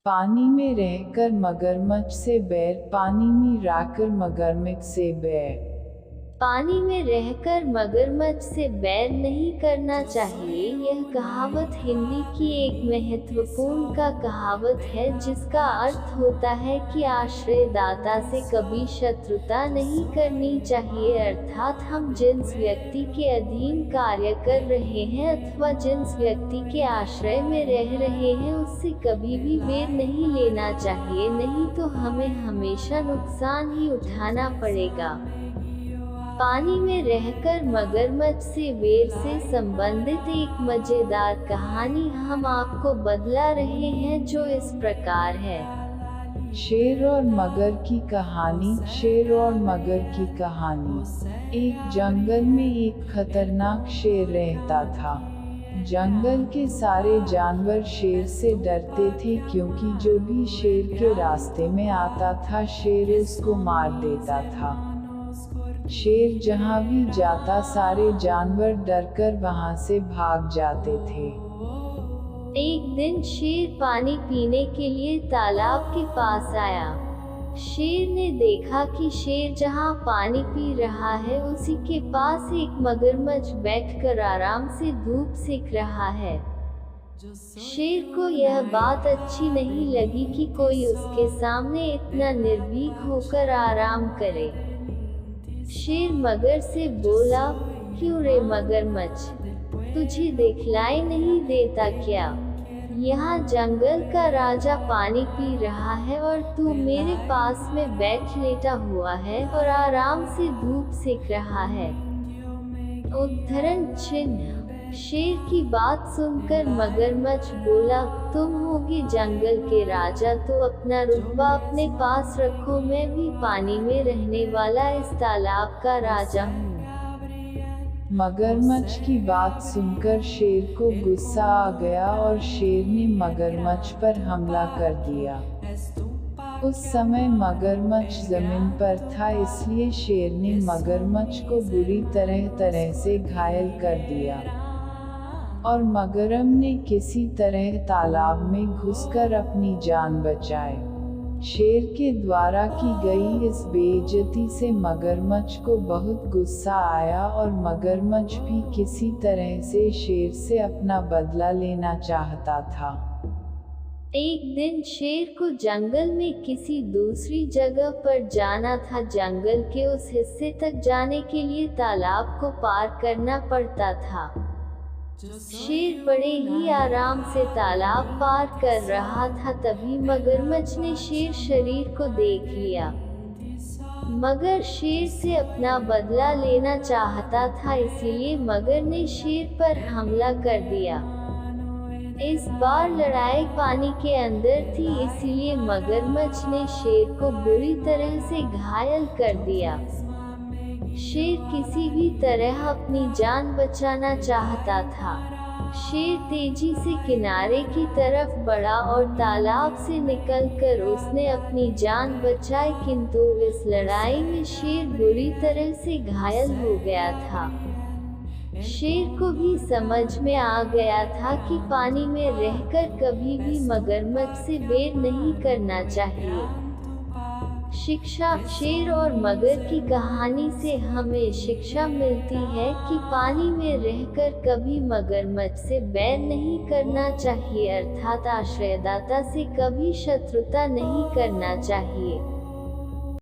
पानी में रहकर मगरमच्छ से बैर, पानी में रहकर मगरमच्छ से बैर। पानी में रहकर मगरमच्छ से बैर नहीं करना चाहिए। यह कहावत हिंदी की एक महत्वपूर्ण कहावत है जिसका अर्थ होता है कि आश्रयदाता से कभी शत्रुता नहीं करनी चाहिए, अर्थात हम जिस व्यक्ति के अधीन कार्य कर रहे हैं अथवा जिस व्यक्ति के आश्रय में रह रहे हैं उससे कभी भी बैर नहीं लेना चाहिए, नहीं तो हमें हमेशा नुकसान ही उठाना पड़ेगा। पानी में रहकर मगरमच्छ से बैर से संबंधित एक मजेदार कहानी हम आपको बतला रहे हैं जो इस प्रकार है। शेर और मगर की कहानी। शेर और मगर की कहानी। एक जंगल में एक खतरनाक शेर रहता था। जंगल के सारे जानवर शेर से डरते थे क्योंकि जो भी शेर के रास्ते में आता था शेर उसको मार देता था। शेर जहाँ भी जाता सारे जानवर डरकर वहाँ से भाग जाते थे। एक दिन शेर पानी पीने के लिए तालाब के पास आया। शेर ने देखा कि शेर जहाँ पानी पी रहा है उसी के पास एक मगरमच्छ बैठकर आराम से धूप सेक रहा है। शेर को यह बात अच्छी नहीं लगी कि कोई उसके सामने इतना निर्भीक होकर आराम करे। शेर मगर से बोला, क्यों रे मगरमच्छ, तुझे दिखलाई नहीं देता क्या? यहाँ जंगल का राजा पानी पी रहा है और तू मेरे पास में बैठ लेटा हुआ है और आराम से धूप सेक रहा है। उद्धरण चिन्ह। शेर की बात सुनकर मगरमच्छ बोला, तुम होगे जंगल के राजा तो अपना रुतबा अपने पास रखो, मैं भी पानी में रहने वाला इस तालाब का राजा हूँ। मगरमच्छ की बात सुनकर शेर को गुस्सा आ गया और शेर ने मगरमच्छ पर हमला कर दिया। उस समय मगरमच्छ जमीन पर था इसलिए शेर ने मगरमच्छ को बुरी तरह से घायल कर दिया और मगरम ने किसी तरह तालाब में घुसकर अपनी जान बचाई। शेर के द्वारा की गई इस बेइज्जती से मगरमच्छ को बहुत गुस्सा आया और मगरमच्छ भी किसी तरह से शेर से अपना बदला लेना चाहता था। एक दिन शेर को जंगल में किसी दूसरी जगह पर जाना था। जंगल के उस हिस्से तक जाने के लिए तालाब को पार करना पड़ता था। शेर बड़े ही आराम से तालाब पार कर रहा था, तभी मगरमच्छ ने शेर शरीर को देख लिया। मगर शेर से अपना बदला लेना चाहता था इसीलिए मगर ने शेर पर हमला कर दिया। इस बार लड़ाई पानी के अंदर थी इसीलिए मगरमच्छ ने शेर को बुरी तरह से घायल कर दिया। शेर किसी भी तरह अपनी जान बचाना चाहता था। शेर तेजी से किनारे की तरफ बढ़ा और तालाब से निकलकर उसने अपनी जान बचाई, किंतु इस लड़ाई में शेर बुरी तरह से घायल हो गया था। शेर को भी समझ में आ गया था कि पानी में रहकर कभी भी मगरमच्छ से बैर नहीं करना चाहिए। शिक्षा। शेर और मगर की कहानी से हमें शिक्षा मिलती है कि पानी में रहकर कभी मगरमच्छ से बैर नहीं करना चाहिए, अर्थात आश्रयदाता से कभी शत्रुता नहीं करना चाहिए।